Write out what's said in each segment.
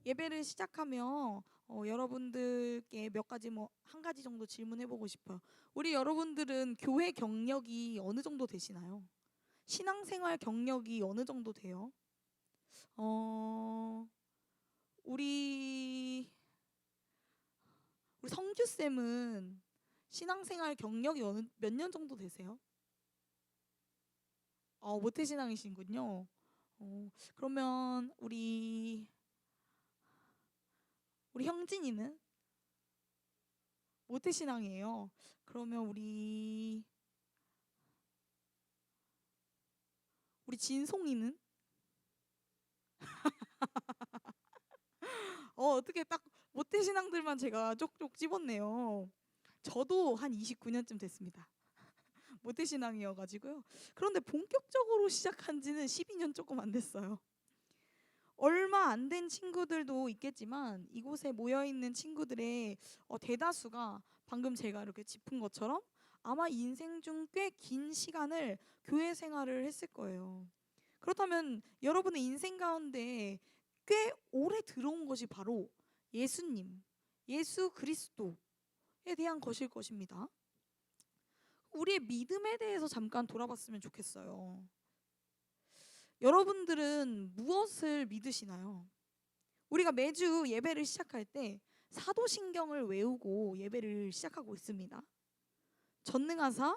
예배를 시작하며 여러분들께 몇 가지 한 가지 정도 질문해 보고 싶어요. 우리 여러분들은 교회 경력이 어느 정도 되시나요? 신앙생활 경력이 어느 정도 돼요? 어, 우리 성규 쌤은 신앙생활 경력이 몇 년 정도 되세요? 모태신앙이신군요. 그러면 우리 형진이는 모태신앙이에요. 그러면 우리 진송이는 어떻게 딱 모태신앙들만 제가 쪽쪽 집었네요. 저도 한 29년쯤 됐습니다. 모태신앙이어가지고요. 그런데 본격적으로 시작한 지는 12년 조금 안 됐어요. 얼마 안 된 친구들도 있겠지만 이곳에 모여있는 친구들의 대다수가 방금 제가 이렇게 짚은 것처럼 아마 인생 중 꽤 긴 시간을 교회 생활을 했을 거예요. 그렇다면 여러분의 인생 가운데 꽤 오래 들어온 것이 바로 예수님, 예수 그리스도에 대한 것일 것입니다. 우리의 믿음에 대해서 잠깐 돌아봤으면 좋겠어요. 여러분들은 무엇을 믿으시나요? 우리가 매주 예배를 시작할 때 사도신경을 외우고 예배를 시작하고 있습니다. 전능하사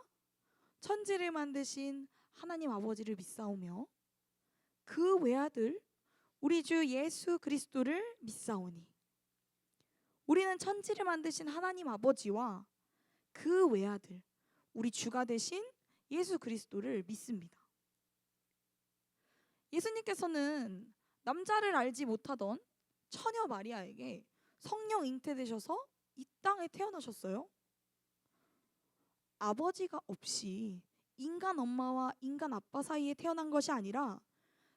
천지를 만드신 하나님 아버지를 믿사오며 그 외아들 우리 주 예수 그리스도를 믿사오니. 우리는 천지를 만드신 하나님 아버지와 그 외아들 우리 주가 되신 예수 그리스도를 믿습니다. 예수님께서는 남자를 알지 못하던 처녀 마리아에게 성령 잉태되셔서 이 땅에 태어나셨어요. 아버지가 없이 인간 엄마와 인간 아빠 사이에 태어난 것이 아니라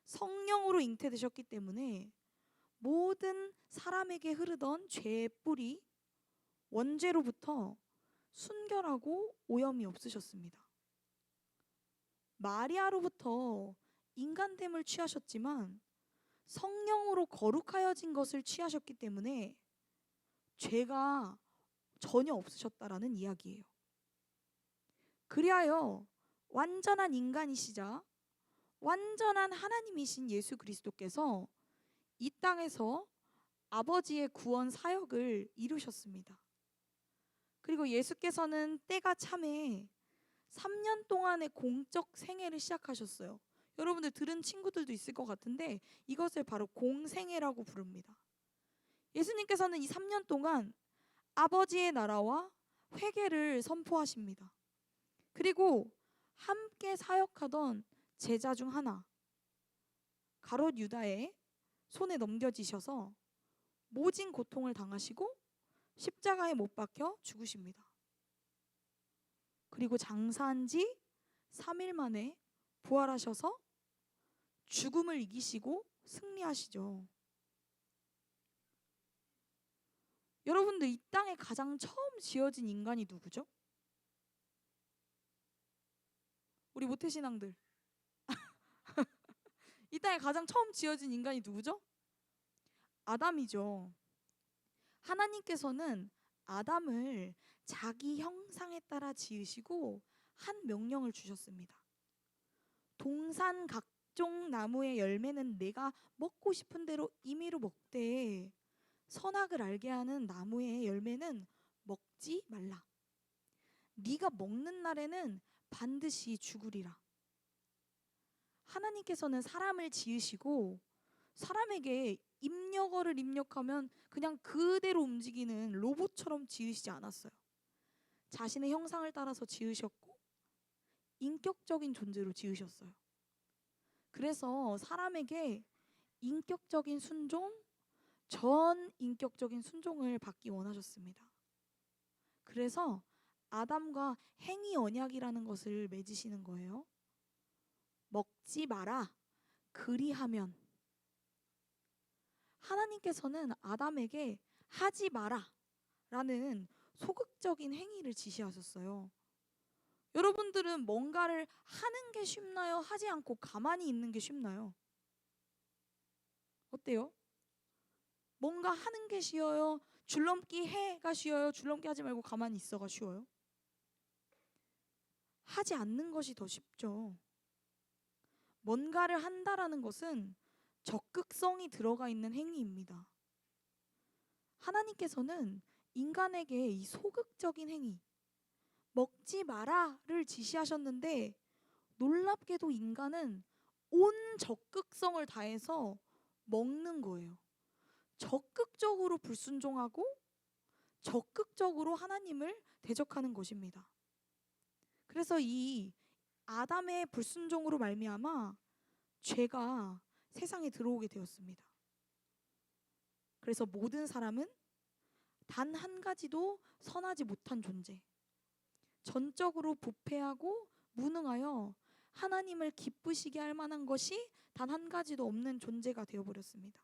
성령으로 잉태되셨기 때문에 모든 사람에게 흐르던 죄의 뿌리, 원죄로부터 순결하고 오염이 없으셨습니다. 마리아로부터 인간됨을 취하셨지만 성령으로 거룩하여진 것을 취하셨기 때문에 죄가 전혀 없으셨다라는 이야기예요. 그리하여 완전한 인간이시자 완전한 하나님이신 예수 그리스도께서 이 땅에서 아버지의 구원 사역을 이루셨습니다. 그리고 예수께서는 때가 참에 3년 동안의 공적 생애를 시작하셨어요. 여러분들 들은 친구들도 있을 것 같은데 이것을 바로 공생애라고 부릅니다. 예수님께서는 이 3년 동안 아버지의 나라와 회개를 선포하십니다. 그리고 함께 사역하던 제자 중 하나 가롯 유다의 손에 넘겨지셔서 모진 고통을 당하시고 십자가에 못 박혀 죽으십니다. 그리고 장사한 지 3일 만에 부활하셔서 죽음을 이기시고 승리하시죠. 여러분들 이 땅에 가장 처음 지어진 인간이 누구죠? 우리 모태신앙들 이 땅에 가장 처음 지어진 인간이 누구죠? 아담이죠. 하나님께서는 아담을 자기 형상에 따라 지으시고 한 명령을 주셨습니다. 동산 각종 나무의 열매는 내가 먹고 싶은 대로 임의로 먹되 선악을 알게 하는 나무의 열매는 먹지 말라. 네가 먹는 날에는 반드시 죽으리라. 하나님께서는 사람을 지으시고 사람에게 입력어를 입력하면 그냥 그대로 움직이는 로봇처럼 지으시지 않았어요. 자신의 형상을 따라서 지으셨고 인격적인 존재로 지으셨어요. 그래서 사람에게 인격적인 순종, 전 인격적인 순종을 받기 원하셨습니다. 그래서 아담과 행위 언약이라는 것을 맺으시는 거예요. 먹지 마라. 그리하면. 하나님께서는 아담에게 하지 마라 라는 소극적인 행위를 지시하셨어요. 여러분들은 뭔가를 하는 게 쉽나요? 하지 않고 가만히 있는 게 쉽나요? 어때요? 뭔가 하는 게 쉬워요? 줄넘기 해가 쉬워요? 줄넘기 하지 말고 가만히 있어가 쉬워요? 하지 않는 것이 더 쉽죠. 뭔가를 한다라는 것은 적극성이 들어가 있는 행위입니다. 하나님께서는 인간에게 이 소극적인 행위, 먹지 마라를 지시하셨는데 놀랍게도 인간은 온 적극성을 다해서 먹는 거예요. 적극적으로 불순종하고 적극적으로 하나님을 대적하는 것입니다. 그래서 이 아담의 불순종으로 말미암아 죄가 세상에 들어오게 되었습니다. 그래서 모든 사람은 단 한 가지도 선하지 못한 존재, 전적으로 부패하고 무능하여 하나님을 기쁘시게 할 만한 것이 단 한 가지도 없는 존재가 되어버렸습니다.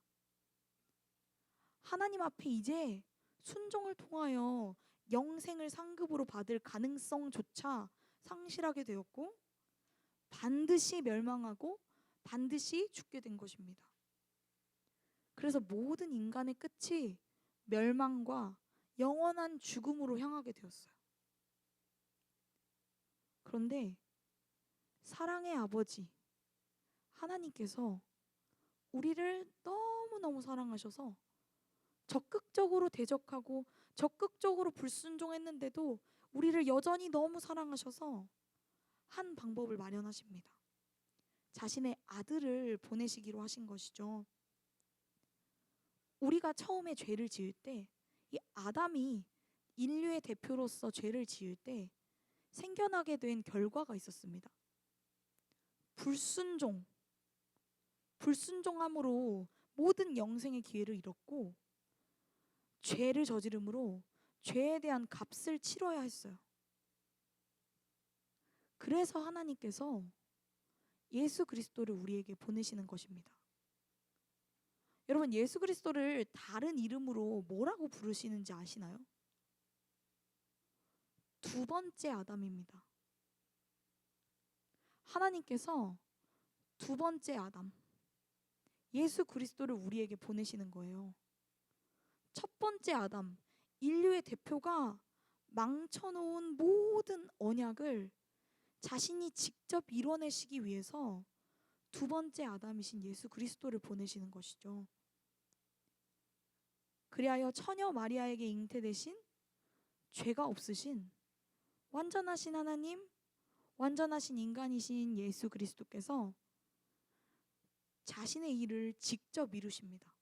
하나님 앞에 이제 순종을 통하여 영생을 상급으로 받을 가능성조차 상실하게 되었고 반드시 멸망하고 반드시 죽게 된 것입니다. 그래서 모든 인간의 끝이 멸망과 영원한 죽음으로 향하게 되었어요. 그런데 사랑의 아버지 하나님께서 우리를 너무너무 사랑하셔서 적극적으로 대적하고 적극적으로 불순종했는데도 우리를 여전히 너무 사랑하셔서 한 방법을 마련하십니다. 자신의 아들을 보내시기로 하신 것이죠. 우리가 처음에 죄를 지을 때 이 아담이 인류의 대표로서 죄를 지을 때 생겨나게 된 결과가 있었습니다. 불순종함으로 모든 영생의 기회를 잃었고 죄를 저지름으로 죄에 대한 값을 치러야 했어요. 그래서 하나님께서 예수 그리스도를 우리에게 보내시는 것입니다. 여러분, 예수 그리스도를 다른 이름으로 뭐라고 부르시는지 아시나요? 두 번째 아담입니다. 하나님께서 두 번째 아담, 예수 그리스도를 우리에게 보내시는 거예요. 첫 번째 아담, 인류의 대표가 망쳐놓은 모든 언약을 자신이 직접 이뤄내시기 위해서 두 번째 아담이신 예수 그리스도를 보내시는 것이죠. 그리하여 처녀 마리아에게 잉태되신 죄가 없으신 완전하신 하나님, 완전하신 인간이신 예수 그리스도께서 자신의 일을 직접 이루십니다.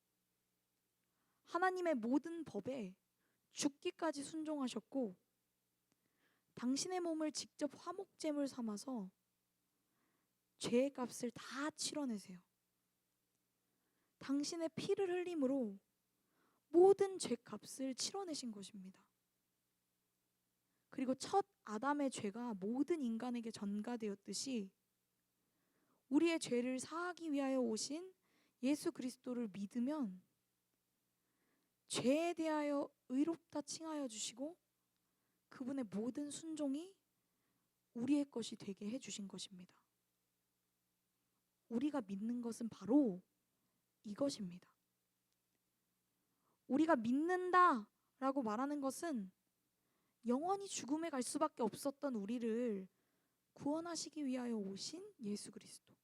하나님의 모든 법에 죽기까지 순종하셨고 당신의 몸을 직접 화목제물 삼아서 죄의 값을 다 치러내세요. 당신의 피를 흘림으로 모든 죄값을 치러내신 것입니다. 그리고 첫 아담의 죄가 모든 인간에게 전가되었듯이 우리의 죄를 사하기 위하여 오신 예수 그리스도를 믿으면 죄에 대하여 의롭다 칭하여 주시고 그분의 모든 순종이 우리의 것이 되게 해주신 것입니다. 우리가 믿는 것은 바로 이것입니다. 우리가 믿는다 라고 말하는 것은 영원히 죽음에 갈 수밖에 없었던 우리를 구원하시기 위하여 오신 예수 그리스도,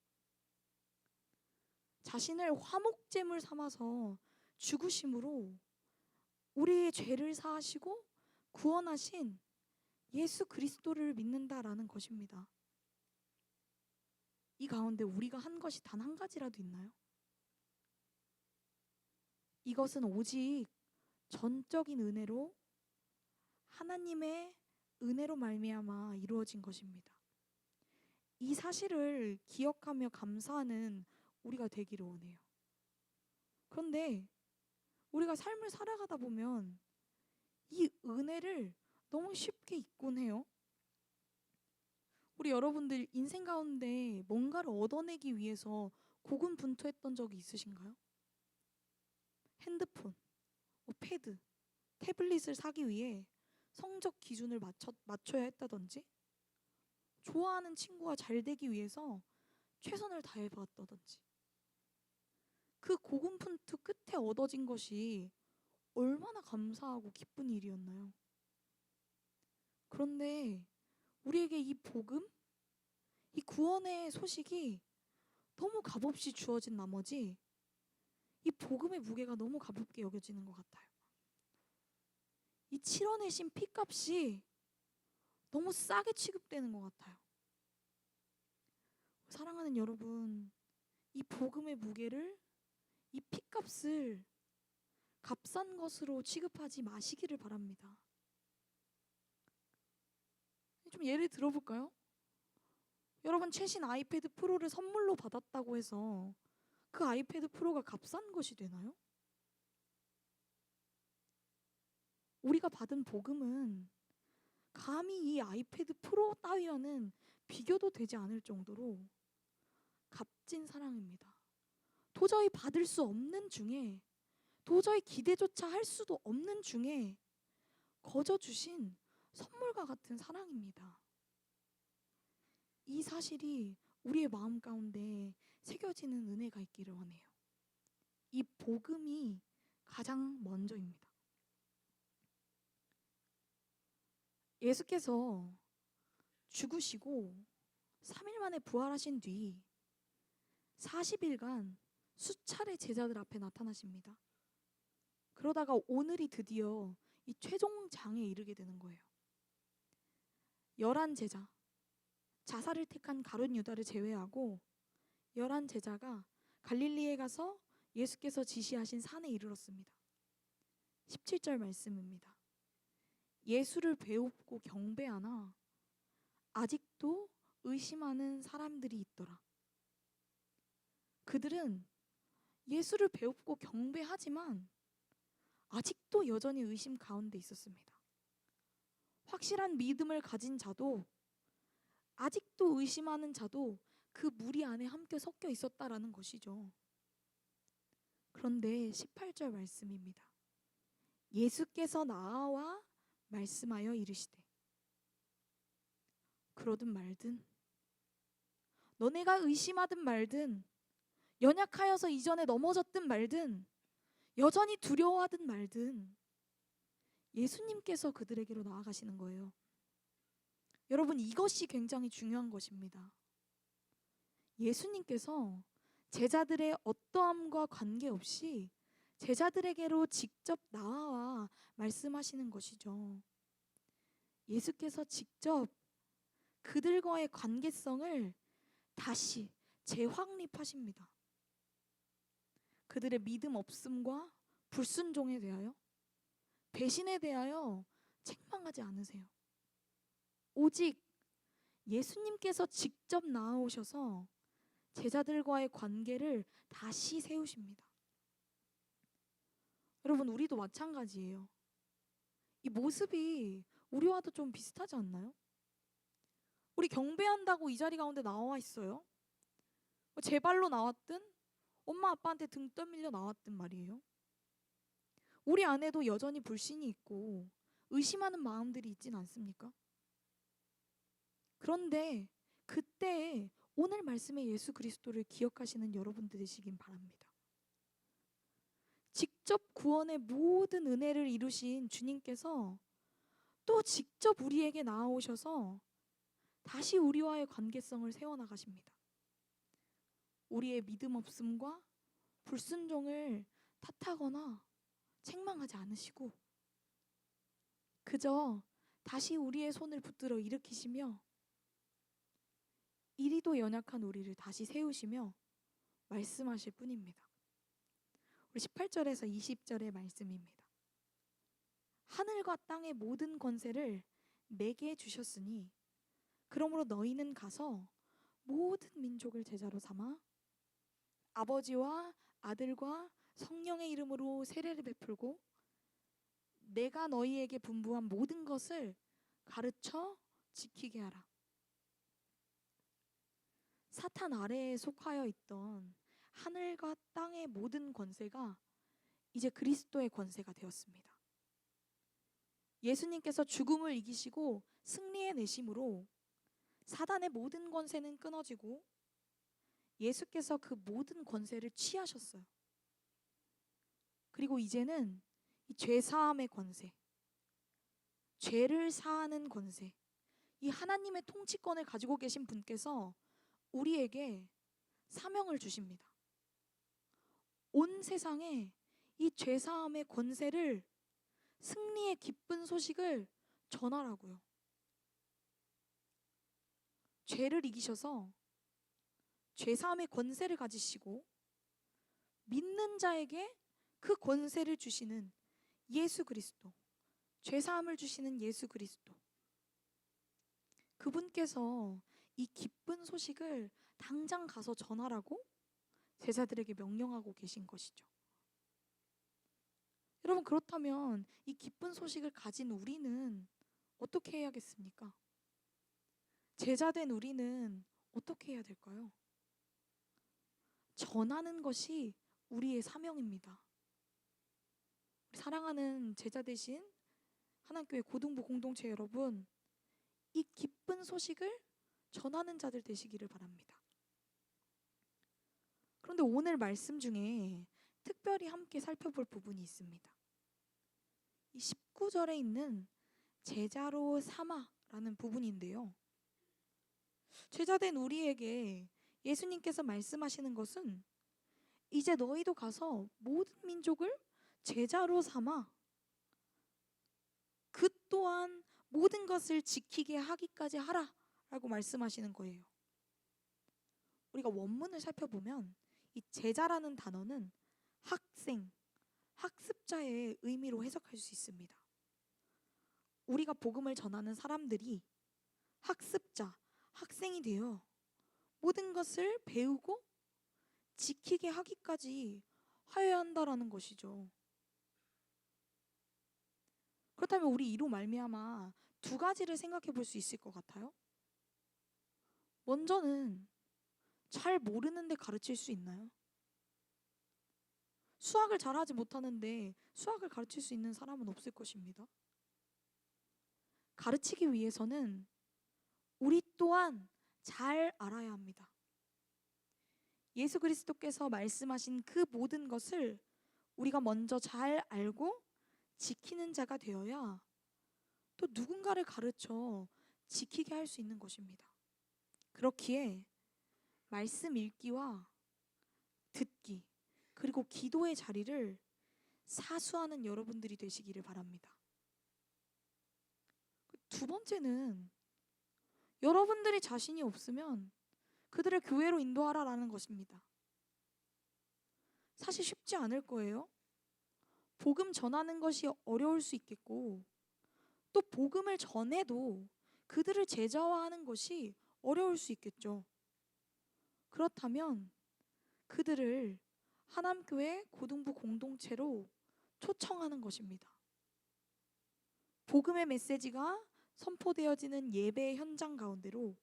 자신을 화목제물 삼아서 죽으심으로 우리의 죄를 사하시고 구원하신 예수 그리스도를 믿는다라는 것입니다. 이 가운데 우리가 한 것이 단 한 가지라도 있나요? 이것은 오직 전적인 은혜로 하나님의 은혜로 말미암아 이루어진 것입니다. 이 사실을 기억하며 감사하는 우리가 되기를 원해요. 그런데 우리가 삶을 살아가다 보면 이 은혜를 너무 쉽게 잊곤 해요. 우리 여러분들 인생 가운데 뭔가를 얻어내기 위해서 고군분투했던 적이 있으신가요? 핸드폰, 패드, 태블릿을 사기 위해 성적 기준을 맞춰야 했다든지, 좋아하는 친구가 잘 되기 위해서 최선을 다해봤다든지, 그 고군분투 끝에 얻어진 것이 얼마나 감사하고 기쁜 일이었나요? 그런데 우리에게 이 복음, 이 구원의 소식이 너무 값없이 주어진 나머지 이 복음의 무게가 너무 가볍게 여겨지는 것 같아요. 이 치러내신 피값이 너무 싸게 취급되는 것 같아요. 사랑하는 여러분, 이 복음의 무게를, 이 피값을 값싼 것으로 취급하지 마시기를 바랍니다. 좀 예를 들어볼까요? 여러분 최신 아이패드 프로를 선물로 받았다고 해서 그 아이패드 프로가 값싼 것이 되나요? 우리가 받은 복음은 감히 이 아이패드 프로 따위와는 비교도 되지 않을 정도로 값진 사랑입니다. 도저히 받을 수 없는 중에, 도저히 기대조차 할 수도 없는 중에 거저 주신 선물과 같은 사랑입니다. 이 사실이 우리의 마음 가운데 새겨지는 은혜가 있기를 원해요. 이 복음이 가장 먼저입니다. 예수께서 죽으시고 3일 만에 부활하신 뒤 40일간 수차례 제자들 앞에 나타나십니다. 그러다가 오늘이 드디어 이 최종장에 이르게 되는 거예요. 11제자, 자살을 택한 가룟 유다를 제외하고 11제자가 갈릴리에 가서 예수께서 지시하신 산에 이르렀습니다. 17절 말씀입니다. 예수를 배웁고 경배하나 아직도 의심하는 사람들이 있더라. 그들은 예수를 배웁고 경배하지만 아직도 여전히 의심 가운데 있었습니다. 확실한 믿음을 가진 자도, 아직도 의심하는 자도 그 무리 안에 함께 섞여 있었다라는 것이죠. 그런데 18절 말씀입니다. 예수께서 나와 말씀하여 이르시되 그러든 말든, 너네가 의심하든 말든, 연약하여서 이전에 넘어졌든 말든, 여전히 두려워하든 말든 예수님께서 그들에게로 나아가시는 거예요. 여러분, 이것이 굉장히 중요한 것입니다. 예수님께서 제자들의 어떠함과 관계없이 제자들에게로 직접 나와 말씀하시는 것이죠. 예수께서 직접 그들과의 관계성을 다시 재확립하십니다. 그들의 믿음 없음과 불순종에 대하여, 배신에 대하여 책망하지 않으세요. 오직 예수님께서 직접 나아오셔서 제자들과의 관계를 다시 세우십니다. 여러분, 우리도 마찬가지예요. 이 모습이 우리와도 좀 비슷하지 않나요? 우리 경배한다고 이 자리 가운데 나와 있어요. 제 발로 나왔든 엄마 아빠한테 등 떠밀려 나왔든 말이에요. 우리 안에도 여전히 불신이 있고 의심하는 마음들이 있진 않습니까? 그런데 그때에 오늘 말씀의 예수 그리스도를 기억하시는 여러분들 되시긴 바랍니다. 직접 구원의 모든 은혜를 이루신 주님께서 또 직접 우리에게 나아오셔서 다시 우리와의 관계성을 세워나가십니다. 우리의 믿음 없음과 불순종을 탓하거나 책망하지 않으시고 그저 다시 우리의 손을 붙들어 일으키시며 이리도 연약한 우리를 다시 세우시며 말씀하실 뿐입니다. 우리 18절에서 20절의 말씀입니다. 하늘과 땅의 모든 권세를 내게 주셨으니 그러므로 너희는 가서 모든 민족을 제자로 삼아 아버지와 아들과 성령의 이름으로 세례를 베풀고 내가 너희에게 분부한 모든 것을 가르쳐 지키게 하라. 사탄 아래에 속하여 있던 하늘과 땅의 모든 권세가 이제 그리스도의 권세가 되었습니다. 예수님께서 죽음을 이기시고 승리해내심으로 사단의 모든 권세는 끊어지고 예수께서 그 모든 권세를 취하셨어요. 그리고 이제는 이 죄사함의 권세, 죄를 사하는 권세, 이 하나님의 통치권을 가지고 계신 분께서 우리에게 사명을 주십니다. 온 세상에 이 죄사함의 권세를, 승리의 기쁜 소식을 전하라고요. 죄를 이기셔서 죄사함의 권세를 가지시고 믿는 자에게 그 권세를 주시는 예수 그리스도, 죄사함을 주시는 예수 그리스도, 그분께서 이 기쁜 소식을 당장 가서 전하라고 제자들에게 명령하고 계신 것이죠. 여러분, 그렇다면 이 기쁜 소식을 가진 우리는 어떻게 해야겠습니까? 제자된 우리는 어떻게 해야 될까요? 전하는 것이 우리의 사명입니다. 우리 사랑하는 제자 되신 하나님교회 고등부 공동체 여러분, 이 기쁜 소식을 전하는 자들 되시기를 바랍니다. 그런데 오늘 말씀 중에 특별히 함께 살펴볼 부분이 있습니다. 이 19절에 있는 제자로 삼아라는 부분인데요. 제자된 우리에게 예수님께서 말씀하시는 것은 이제 너희도 가서 모든 민족을 제자로 삼아 그 또한 모든 것을 지키게 하기까지 하라 라고 말씀하시는 거예요. 우리가 원문을 살펴보면 이 제자라는 단어는 학생, 학습자의 의미로 해석할 수 있습니다. 우리가 복음을 전하는 사람들이 학습자, 학생이 되어 모든 것을 배우고 지키게 하기까지 하여야 한다라는 것이죠. 그렇다면 우리 이로 말미암아 두 가지를 생각해 볼 수 있을 것 같아요. 먼저는 잘 모르는데 가르칠 수 있나요? 수학을 잘하지 못하는데 수학을 가르칠 수 있는 사람은 없을 것입니다. 가르치기 위해서는 우리 또한 잘 알아야 합니다. 예수 그리스도께서 말씀하신 그 모든 것을 우리가 먼저 잘 알고 지키는 자가 되어야 또 누군가를 가르쳐 지키게 할 수 있는 것입니다. 그렇기에 말씀 읽기와 듣기, 그리고 기도의 자리를 사수하는 여러분들이 되시기를 바랍니다. 두 번째는 여러분들이 자신이 없으면 그들을 교회로 인도하라라는 것입니다. 사실 쉽지 않을 거예요. 복음 전하는 것이 어려울 수 있겠고, 또 복음을 전해도 그들을 제자화하는 것이 어려울 수 있겠죠. 그렇다면 그들을 하남교회 고등부 공동체로 초청하는 것입니다. 복음의 메시지가 선포되어지는 예배 현장 가운데로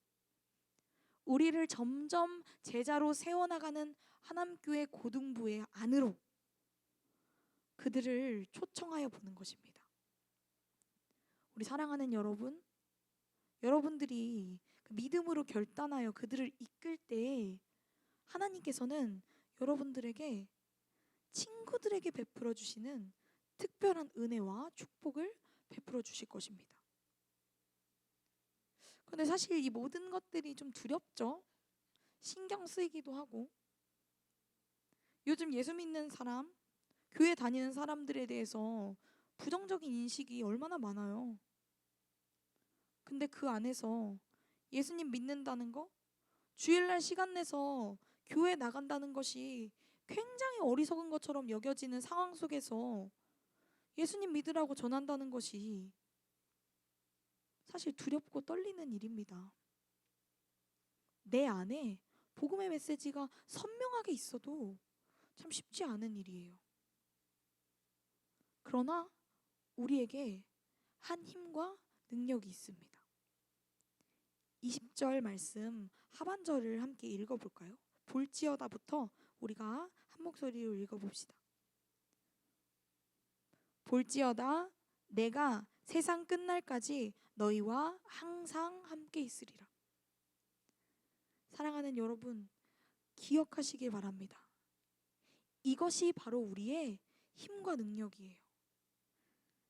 우리를 점점 제자로 세워나가는 하남교회 고등부의 안으로 그들을 초청하여 보는 것입니다. 우리 사랑하는 여러분, 여러분들이 그 믿음으로 결단하여 그들을 이끌 때 하나님께서는 여러분들에게, 친구들에게 베풀어 주시는 특별한 은혜와 축복을 베풀어 주실 것입니다. 근데 사실 이 모든 것들이 좀 두렵죠. 신경 쓰이기도 하고. 요즘 예수 믿는 사람, 교회 다니는 사람들에 대해서 부정적인 인식이 얼마나 많아요. 근데 그 안에서 예수님 믿는다는 거, 주일날 시간 내서 교회 나간다는 것이 굉장히 어리석은 것처럼 여겨지는 상황 속에서 예수님 믿으라고 전한다는 것이 사실 두렵고 떨리는 일입니다. 내 안에 복음의 메시지가 선명하게 있어도 참 쉽지 않은 일이에요. 그러나 우리에게 한 힘과 능력이 있습니다. 20절 말씀 하반절을 함께 읽어볼까요? 볼지어다부터 우리가 한 목소리로 읽어봅시다. 볼지어다 내가 세상 끝날까지 너희와 항상 함께 있으리라. 사랑하는 여러분, 기억하시길 바랍니다. 이것이 바로 우리의 힘과 능력이에요.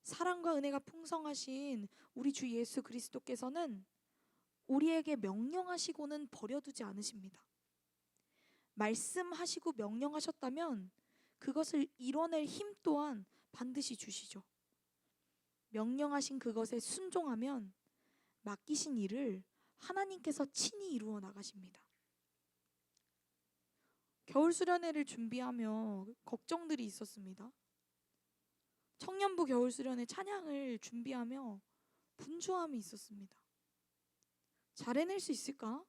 사랑과 은혜가 풍성하신 우리 주 예수 그리스도께서는 우리에게 명령하시고는 버려두지 않으십니다. 말씀하시고 명령하셨다면 그것을 이뤄낼 힘 또한 반드시 주시죠. 명령하신 그것에 순종하면 맡기신 일을 하나님께서 친히 이루어 나가십니다. 겨울 수련회를 준비하며 걱정들이 있었습니다. 청년부 겨울 수련회 찬양을 준비하며 분주함이 있었습니다. 잘 해낼 수 있을까?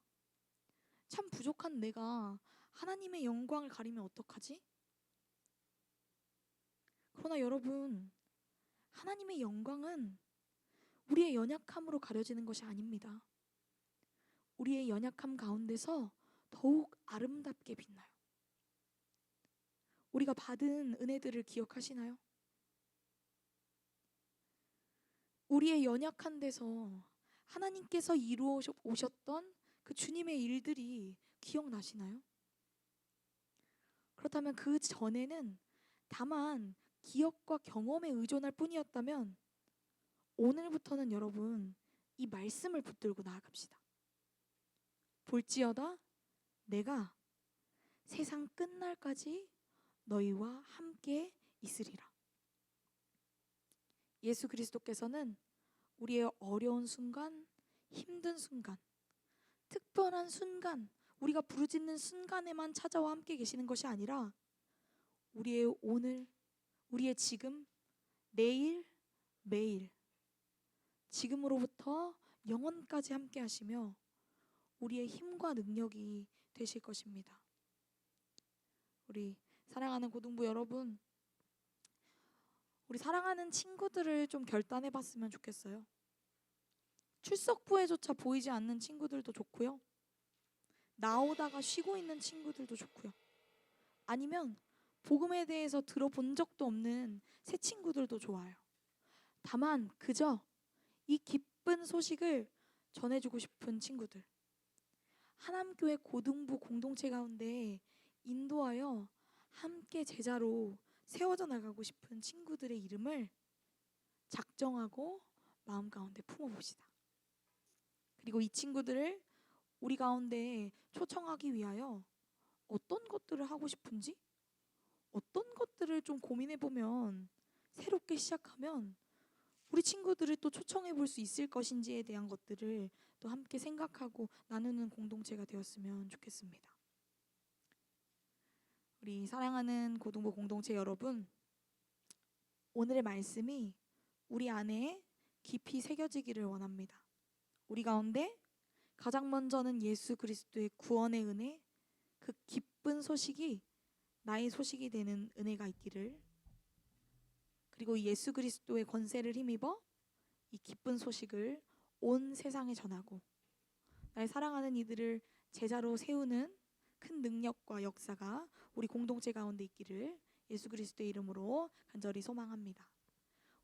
참 부족한 내가 하나님의 영광을 가리면 어떡하지? 그러나 여러분, 하나님의 영광은 우리의 연약함으로 가려지는 것이 아닙니다. 우리의 연약함 가운데서 더욱 아름답게 빛나요. 우리가 받은 은혜들을 기억하시나요? 우리의 연약한 데서 하나님께서 이루어 오셨던 그 주님의 일들이 기억나시나요? 그렇다면 그 전에는 다만 기억과 경험에 의존할 뿐이었다면 오늘부터는 여러분 이 말씀을 붙들고 나아갑시다. 볼지어다 내가 세상 끝날까지 너희와 함께 있으리라. 예수 그리스도께서는 우리의 어려운 순간, 힘든 순간, 특별한 순간, 우리가 부르짖는 순간에만 찾아와 함께 계시는 것이 아니라 우리의 오늘, 우리의 지금, 내일, 매일, 지금으로부터 영원까지 함께 하시며 우리의 힘과 능력이 되실 것입니다. 우리 사랑하는 고등부 여러분, 우리 사랑하는 친구들을 좀 결단해 봤으면 좋겠어요. 출석부에조차 보이지 않는 친구들도 좋고요. 나오다가 쉬고 있는 친구들도 좋고요. 아니면 복음에 대해서 들어본 적도 없는 새 친구들도 좋아요. 다만 그저 이 기쁜 소식을 전해주고 싶은 친구들, 하남교회 고등부 공동체 가운데 인도하여 함께 제자로 세워져 나가고 싶은 친구들의 이름을 작정하고 마음 가운데 품어봅시다. 그리고 이 친구들을 우리 가운데 초청하기 위하여 어떤 것들을 하고 싶은지, 어떤 것들을 좀 고민해보면 새롭게 시작하면 우리 친구들을 또 초청해 볼 수 있을 것인지에 대한 것들을 또 함께 생각하고 나누는 공동체가 되었으면 좋겠습니다. 우리 사랑하는 고등부 공동체 여러분, 오늘의 말씀이 우리 안에 깊이 새겨지기를 원합니다. 우리 가운데 가장 먼저는 예수 그리스도의 구원의 은혜, 그 기쁜 소식이 나의 소식이 되는 은혜가 있기를, 그리고 예수 그리스도의 권세를 힘입어 이 기쁜 소식을 온 세상에 전하고 나의 사랑하는 이들을 제자로 세우는 큰 능력과 역사가 우리 공동체 가운데 있기를 예수 그리스도의 이름으로 간절히 소망합니다.